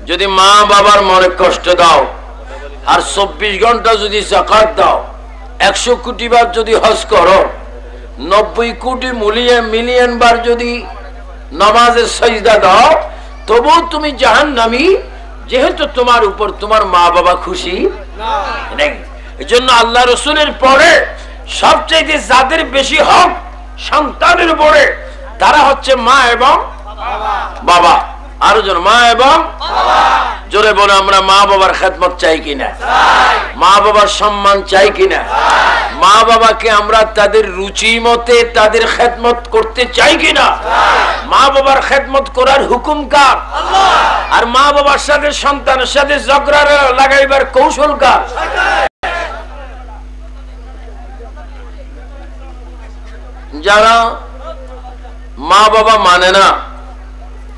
যদি মা বাবার মনে কষ্ট দাও আর 24 ঘন্টা যদি যাকাত দাও, 100 কোটি বার যদি হজ করো, 90 কোটি মিলিয়ন বার যদি নামাজের সিজদা দাও, তবুও তুমি জাহান্নামী, যেহেতু তোমার উপর তোমার মা বাবা খুশি নেই। এজন্য আল্লাহ রাসূলের পরে সবচেয়ে যাদের বেশি হক সন্তানের উপরে, তারা হচ্ছে মা এবং বাবা। আরো জন মা এবং জোরে বলে আমরা মা বাবার খেদমত চাই কিনা, মা বাবার সম্মান চাই কিনা, মা বাবাকে আমরা তাদের রুচি মতে তাদের খেদমত করতে চাই কিনা, মা বাবার খেদমত করার হুকুম কার, আর মা বাবার সাথে সন্তানের সাথে ঝগড়া লাগাইবার কৌশল কার? যারা মা বাবা মানে না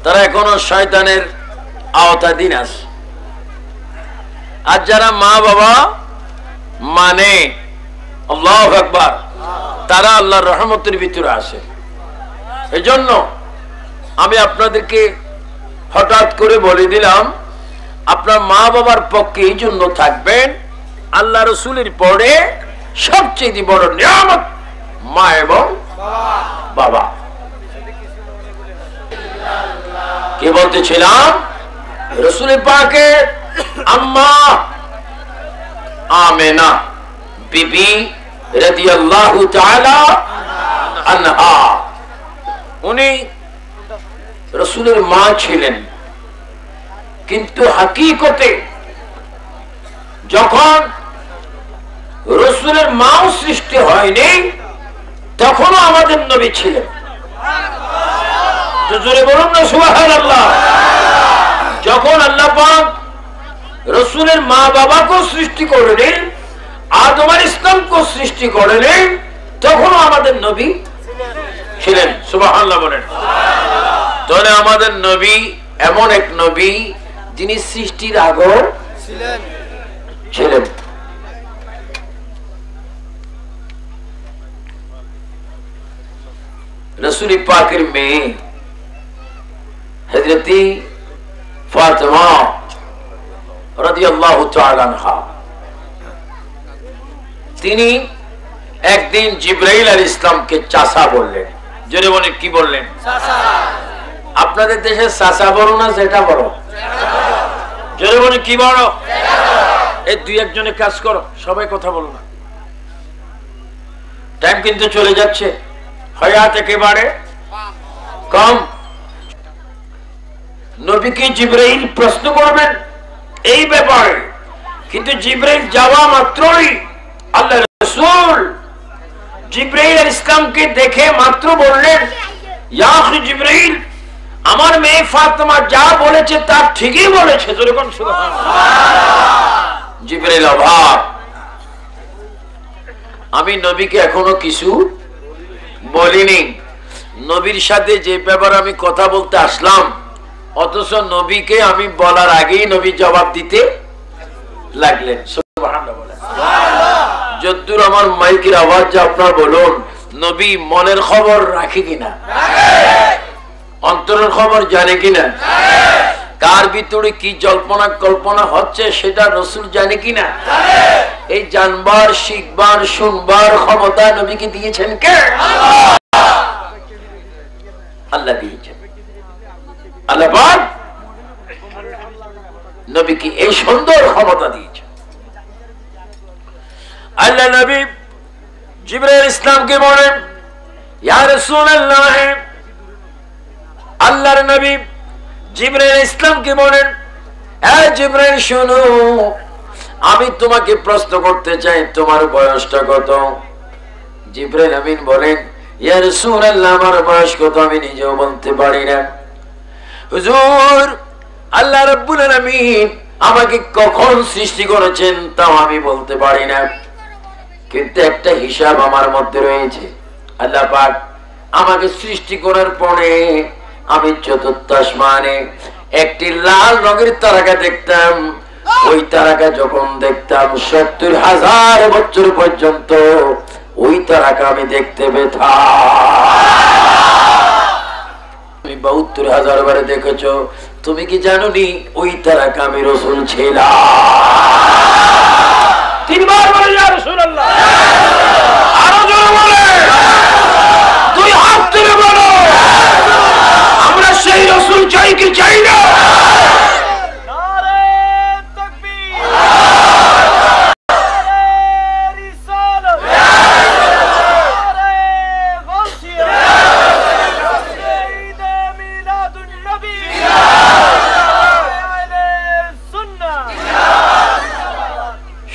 তারা এখনো শয়তানের আওতাধীন আছে, আর যারা মা বাবা মানে আল্লাহু আকবার তারা আল্লাহর রহমতের ভিতরে আসে। এজন্য আমি আপনাদেরকে হঠাৎ করে বলে দিলাম, আপনার মা বাবার পক্ষে এই জন্য থাকবেন, আল্লাহ রাসূলের পরে সবচেয়ে বড় নিয়ামত মা এবং বাবা। কি বলতেছিলাম? রাসূল পাকের আম্মা আমেনা বিবি রাদিয়াল্লাহু তাআলা আনহা, উনি রাসূলের মা ছিলেন, কিন্তু হাকিকতে যখন রাসূলের মাও সৃষ্টি হয়নি তখনও আমাদের নবী ছিলেন। জোরে বলুন না সুবহানাল্লাহ। যখন আল্লাহ পাক রাসূলের মা বাবাকে সৃষ্টি করলেন, আদম আলাইহিস সালামকে সৃষ্টি করলেন, তখনও আমাদের নবী ছিলেন। সুবহানাল্লাহ বলেন। তাহলে আমাদের নবী এমন এক নবী যিনি সৃষ্টির আগে ছিলেন। রাসূল পাকের মেয়ে হযরতি ফাতেমা রাদিয়াল্লাহু তাআলা আনহা, তিনি একদিন জিবরাইল আলাইহিস সালামকে চাচা বললেন। জোরে বলেন, কি বললেন? চাচা। আপনাদের দেশে চাচা বড় না যেটা বড়? জোরে বলেন, কি বড়? এই দুই একজনে কাজ করো, সবাই কথা বলো না, টাইম কিন্তু চলে যাচ্ছে, হায়াত একেবারে কম। নবীকে জিবরাইল প্রশ্ন করবেন এই ব্যাপারে, কিন্তু জিবরাইল যাওয়া মাত্রই আল্লাহ রাসূল জিবরাইল আলাইহিস সালামকে দেখে মাত্র বললেন, ইয়া আখি জিবরাইল, আমার মেয়ে ফাতেমা যা বলেছে তা ঠিকই বলেছে। জোরে কোন সুবহানাল্লাহ। জিবরাইল অবাক, আমি নবীকে এখনো কিছু বলিনি, নবীর সাথে যে ব্যাপারে আমি কথা বলতে আসলাম, অথচ নবীকে আমি বলার আগেই নবী জবাব দিতে লাগলেন। সুবহানাল্লাহ। যদ্দূর আমার মাইকের আওয়াজ যা আপনার বলুন, নবী মনের খবর রাখে কিনা, অন্তরের খবর জানে কিনা, কার ভিতরে কি জল্পনা কল্পনা হচ্ছে সেটা রাসূল জানে কিনা, এই জানবার শিখবার শুনবার ক্ষমতা নবীকে দিয়েছেন কে? আল্লাহ দিয়েছেন। আল্লাহ পাক নবীকে এই সুন্দর ক্ষমতা দিয়েছেন। আল্লাহ নবী জিবরাইল ইসলামকে বলেন, ইয়া রাসূলুল্লাহ, আল্লাহর নবী জিবরাইল ইসলামকে বলেন, এ জিবরাইল শোনো, আমি তোমাকে প্রশ্ন করতে চাই, তোমার বয়সটা কত? জিবরাইল আমিন বলেন, ইয়া রাসূলুল্লাহ, আমার বয়স কত আমি নিজেও বলতে পারি না। হুজুর, আল্লাহ রাব্বুল আলামিন আমাকে কখন সৃষ্টি করেছেন তাও আমি বলতে পারি না, কিন্তু একটা হিসাব আমার মধ্যে রয়েছে। আল্লাহ পাক আমাকে সৃষ্টি করার পরে আমি চতুর্থ আসমানে একটি লাল রঙের তারকা দেখতাম, ওই তারকা যখন দেখতাম ৭০,০০০ বছর পর্যন্ত ওই তারকা আমি দেখতে পেতাম। তুমি ৭২,০০০ বারে দেখেছো, তুমি কি জানো নি ওই তারাকা আমি রাসূল ছিলাম? তিনবার বলে ইয়া রাসূলুল্লাহ। আরো জোরে বলে, দুই হাত তুলে বলো, আমরা সেই রাসূল চাই কি চাই না?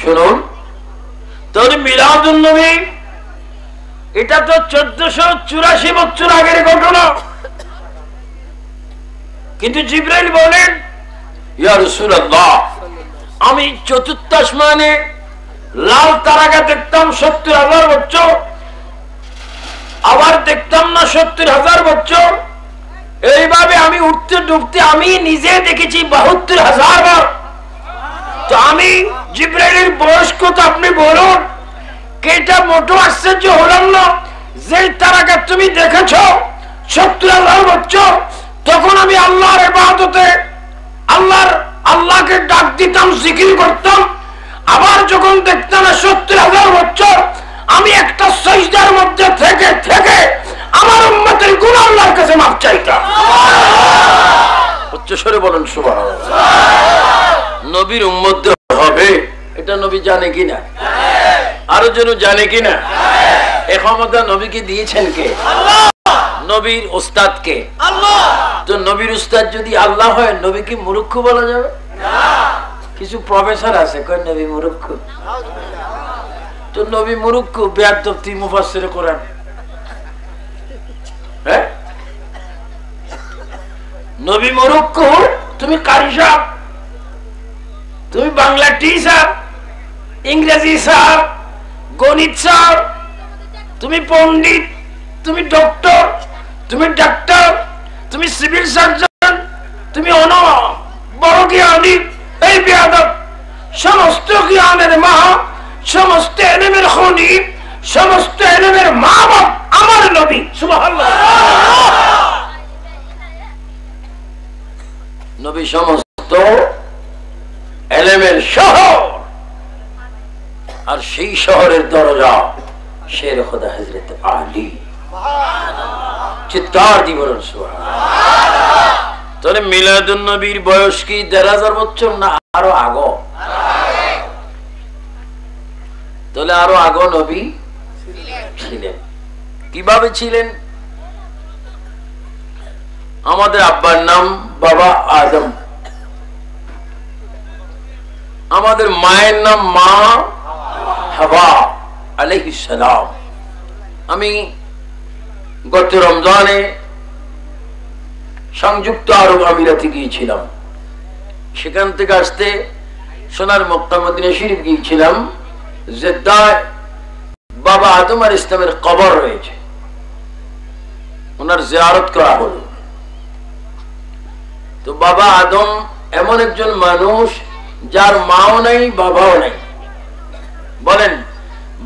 শুনুন, তোর মিলাদুন নবী এটা তো 1484 বছর আগের ঘটনা, কিন্তু জিবরাইল বলেন ইয়া রাসূলুল্লাহ, আমি চতুর্থ আসমানে লাল তারাকা দেখতাম 70,000 বছর, আবার দেখতাম না 70,000 বছর। এইভাবে আমি উঠতে ডুবতে আমি নিজে দেখেছি 72,000 বার। তো আমি জিবরাইলের বয়স কত আপনি বলুন? কেটা মোটো আশ্চর্য হলাম না যে তারাকা তুমি দেখেছ 70,000 বছর। তখন আমি আল্লাহর ইবাদতে আল্লাহকে ডাক দিতাম, জিকির করতাম। আবার যখন দেখতাম 70,000 বছর, আমি একটা সিজদার মধ্যে থেকে থেকে আমার উম্মতের গুনাহ আল্লাহর কাছে মাফ চাইতাম। উচ্চ স্বরে বলুন সুবহানাল্লাহ। নবীর উম্মত হবে এটা নবী জানে কিনা? আরো জন জানে কিনা? এই ক্ষমতা নবীকে দিয়েছেন কে? আল্লাহ। নবীর উস্তাদ কে? আল্লাহ। তো নবীর উস্তাদ যদি আল্লাহ হয়, নবী কি মূর্খ বলা যাবে? না। কিছু প্রফেসর আছে কয় নবী মূর্খ। তো নবী মূর্খ বেয়াদব তুই মুফাসসিরে কোরআন? হ্যাঁ, নবী মূর্খ তুমি কারি সাহেব, তুমি বাংলা টিচার, ইংরেজি স্যার, গণিত স্যার, তুমি পণ্ডিত, তুমি ডক্টর, তুমি ডাক্তার, তুমি সিভিল সার্জন, তুমি বড় জ্ঞানী। এই বেয়াদব সমস্ত জ্ঞানের মা, সমস্ত এলেমের খনি, সমস্ত এলেমের মা বাপ আমার নবী। সুবহানাল্লাহ। নবী সমস্ত এলেমের শহর, আর সেই শহরের দরজা শের খোদা হযরত আলী। চিৎকার দি বলুন সুবহানাল্লাহ। তাহলে মিলাদুন নবীর বয়স কি 1,500 বছর না আরো আগো? তাহলে আরো আগো নবী ছিলেন। কিভাবে ছিলেন? আমাদের আব্বার নাম বাবা আদম, আমাদের মায়ের নাম মা হাওয়া আলাইহিস সালাম। আমি গত রমজানে সংযুক্ত আরব আমিরাতে গিয়েছিলাম। সেখান থেকে আসতে সোনার মক্কা মদিনা শরীফ গিয়েছিলাম। জেদ্দায় বাবা আদম আলাইহিস সালামের কবর রয়েছে, ওনার জিয়ারত করা হলো। তো বাবা আদম এমন একজন মানুষ যার মাও নাই বাবাও নাই। বলেন,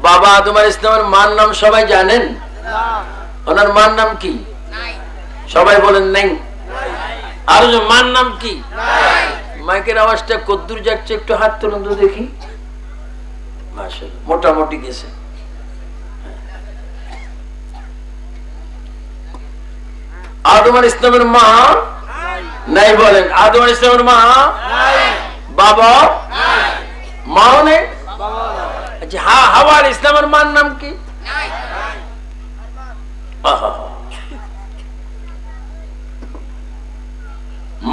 বাবা আদম আলাইহিস সালামের মার নাম সবাই জানেন? ওনার মার নাম কি? সবাই বলেন নাই। আর মার নাম কি? মাইকের আওয়াজটা কদ্দুর যাচ্ছে একটু হাত তুলুন তো দেখি। মাশাআল্লাহ, মোটামুটি গেছে। আদম আলাইহিস সালামের মা নাই। বলেন, আদম আলাইহিস সালামের মা নাই, বাবা নাই, মাও নেই। আচ্ছা, হাওয়া আলাইহিস সালামের মার নাম কি? নাই।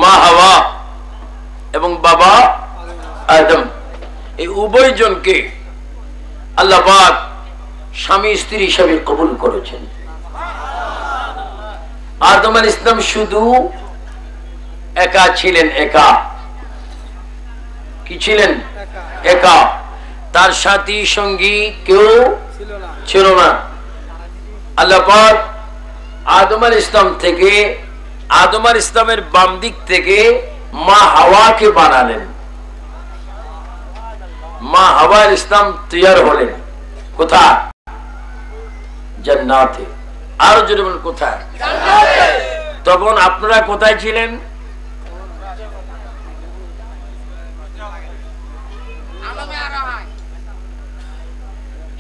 মা হাওয়া এবং বাবা আদম, এই উভয় জনকে আল্লাহ পাক স্বামী স্ত্রী হিসেবে কবুল করেছেন। আদম আলাইহিস সালাম শুধু একা ছিলেন। একা কি ছিলেন? একা। তার সাথী সঙ্গী কেউ ছিল না। আল্লাহ পাক আদম আলাইহিস সালাম থেকে, আদম আলাইহিস সালামের বাম দিক থেকে মা হাওয়াকে বানালেন। মা হাওয়া আলাইহিস সালাম তৈয়ার হলেন কোথায়? জান্নাতে। আর জোরে বলেন কোথায়? জান্নাতে। তখন আপনারা কোথায় ছিলেন?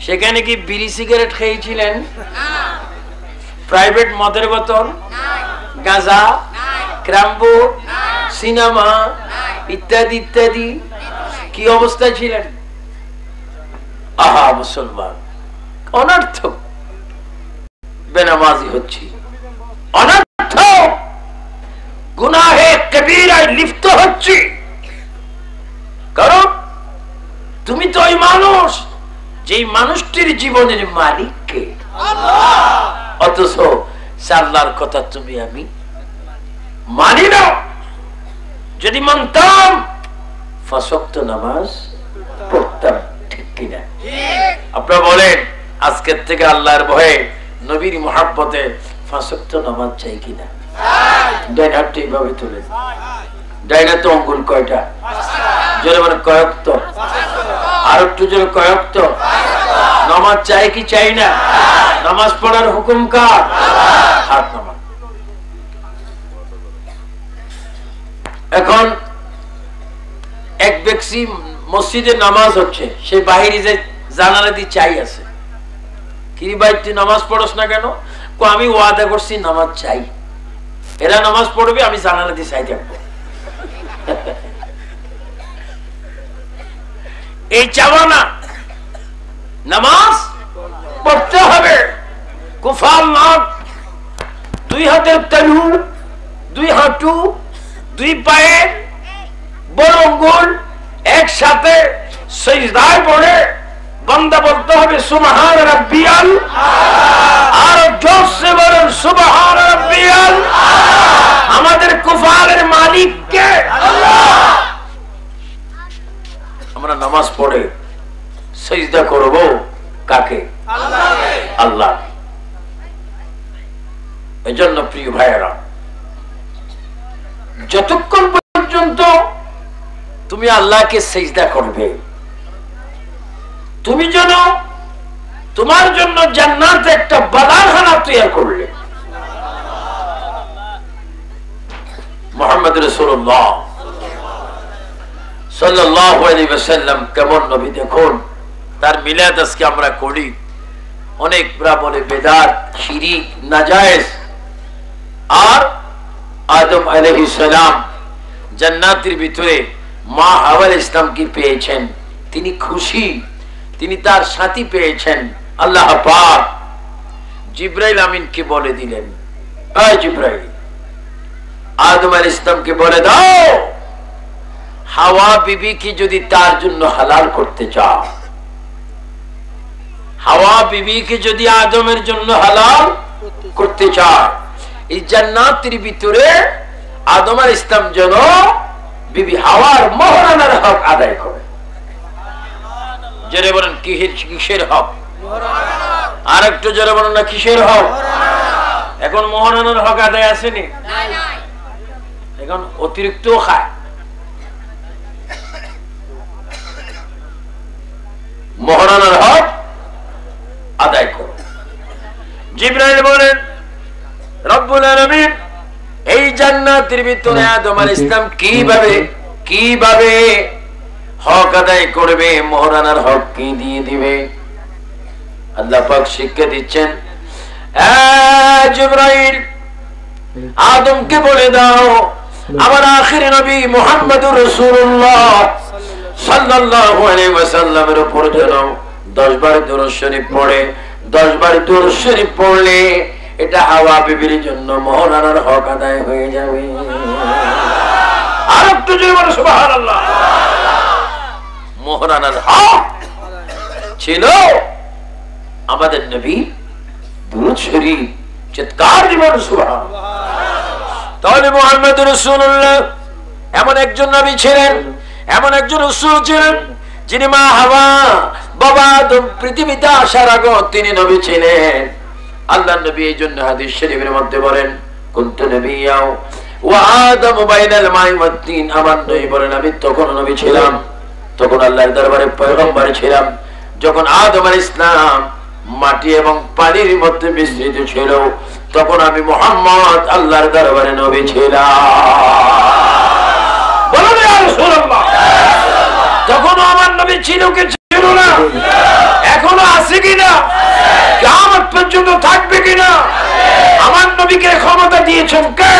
সেখানে কি বিড়ি সিগারেট খেয়েছিলেন? প্রাইভেট মদের বোতল, গাঁজা, ক্রাম্বো, সিনেমা ইত্যাদি ইত্যাদি কি অবস্থায় ছিলেন? আহা মুসলমান, অনর্থক বেনামাজি হচ্ছি, অনর্থক গুনাহে কবিরায় লিপ্ত হচ্ছি। কারণ তুমি তো ওই মানুষ, যেই মানুষটির জীবনের মালিক কে, অথচ আল্লাহর কথা তুমি আমি মানি না। যদি মানতাম পাঁচ ওয়াক্ত নামাজ পড়তাম, ঠিক কিনা? আপনারা বলেন আজকের থেকে আল্লাহর ভয়ে নবীর মহাব্বতে পাঁচ ওয়াক্ত নামাজ চাই কিনা? ডাইন হাতটা এইভাবে তুলে, ডাইন হাতে অঙ্গুল কয়টা? জোরে বলেন কয়ক্ত? আর একটু জোরে কয়ক্ত? নামাজ চাই কি চাই না? নামাজ পড়ার হুকুম কার? হাত নামাজ। এখন এক ব্যক্তি মসজিদে নামাজ হচ্ছে, সে বাহিরে যে জানালা দিয়ে চাই আছে, কি ভাই তুই নামাজ পড়স না কেন? আমি ওয়াদা করছি নামাজ চাই, এরা নামাজ পড়বে, আমি জানালা দিয়ে চাই থাকবো। এই চাওয়া না, নামাজ পড়তে হবে। কুফাল নাক, দুই হাতের তালু, দুই হাঁটু, দুই পায়ে বড় আঙ্গুল একসাথে সিজদায় পড়ে বান্দা বলতে হবে সুবহান রাব্বিয়াল, আর জোরসে বলেন সুবহান রাব্বিয়াল। আমাদের কুফালের মালিক কে? আল্লাহ। আমরা নামাজ পড়ে সিজদা করব কাকে? আল্লাহকে। আল্লাহ। এজন্য প্রিয় ভাইয়েরা, যতক্ষণ পর্যন্ত তুমি আল্লাহকে সিজদা করবে, তুমি যেন তোমার জন্য জান্নাতে একটা বাগানখানা তৈরি করলে। মুহাম্মদ রাসূলুল্লাহ সাল্লাল্লাহু আলাইহি ওয়াসাল্লাম কেমন নবী দেখুন। তার মিলাদ আজকে আমরা করি, অনেকরা বলে বেদাত, শিরিক, নাজায়েজ। আর আদম আলাইহিস সালাম জান্নাতের ভিতরে মা হাওয়া ইসলামকে পেয়েছেন, তিনি খুশি, তিনি তার সাথী পেয়েছেন। আল্লাহ পাক জিবরাইল আমিনকে বলে দিলেন, এই জিবরাইল, আদম আলাইহিস সালামকে বলে দাও, হাওয়া বিবি কি যদি তার জন্য হালাল করতে চাও, হাওয়া বিবি কি যদি আদমের জন্য হালাল করতে চায়, এই জান্নাতের ভিতরে আদম আলাইহিস সালাম যেন বিবি হাওয়ার মোহরানার হক আদায় করে। জোরে বলেন কিসের হক? আর একটু জোরে বলেন না, কিসের হক? এখন মোহরানার হক আদায় আসেনি, এখন অতিরিক্ত খায়। মোহরানার হক আদায় করো। জিবরাইল বলেন, রব্বুল আলামিন এই জান্নাতের ভিতরে আদম আলাইহিস সালাম কিভাবে হক আদায় করবে, মোহরানার হক কি দিয়ে দিবে? আল্লাহ পাক শিক্ষা দিচ্ছেন, জিবরাইল আদমকে বলে দাও, আমার আখির নবী মুহাম্মদুর রাসূলুল্লাহ সাল্লাল্লাহু আলাইহি ওয়াসাল্লামের উপর যেন 10 বার দুরূদ শরীফ পড়ে। 10 বার দুরূদ শরীফ পড়লে এটা হাওয়া বিবির জন্য মোহরানার হক আদায় হয়ে যাবে। আর একটু জোরে বলো সুবহানাল্লাহ। মোহরানার হক ছিল আমাদের নবী দুরূদ শরীফ, চিৎকার দিবেন সুবহানাল্লাহ। তাহলে মুহাম্মদুর রাসূলুল্লাহ এমন একজন নবী ছিলেন, এমন একজন রাসূল ছিলেন, যিনি মা হাওয়া বাবা আদম পৃথিবীতে আসার আগে তিনি নবী ছিলেন। আল্লাহর নবী এই জন্য হাদিস শরীফের মধ্যে বলেন, কুনতু নবিয়্যাও ওয়া আদম বাইনাল মাই ওয়াত তিন। আমার নবী বলেন, আমি তখন নবী ছিলাম, তখন আল্লাহর দরবারে পয়গম্বর ছিলাম, যখন আদম আলাইহিস সালাম মাটি এবং পানির মধ্যে মিশ্রিত ছিল, তখন আমি মুহাম্মদ আল্লাহর দরবারে নবী ছিলাম। বলুন ইয়া রাসূলুল্লাহ, তখন আমার নবী ছিল কি ছিল না? এখনো আছে কিনা, কিয়ামত পর্যন্ত থাকবে কিনা? আমার নবীকে ক্ষমতা দিয়েছেন কে?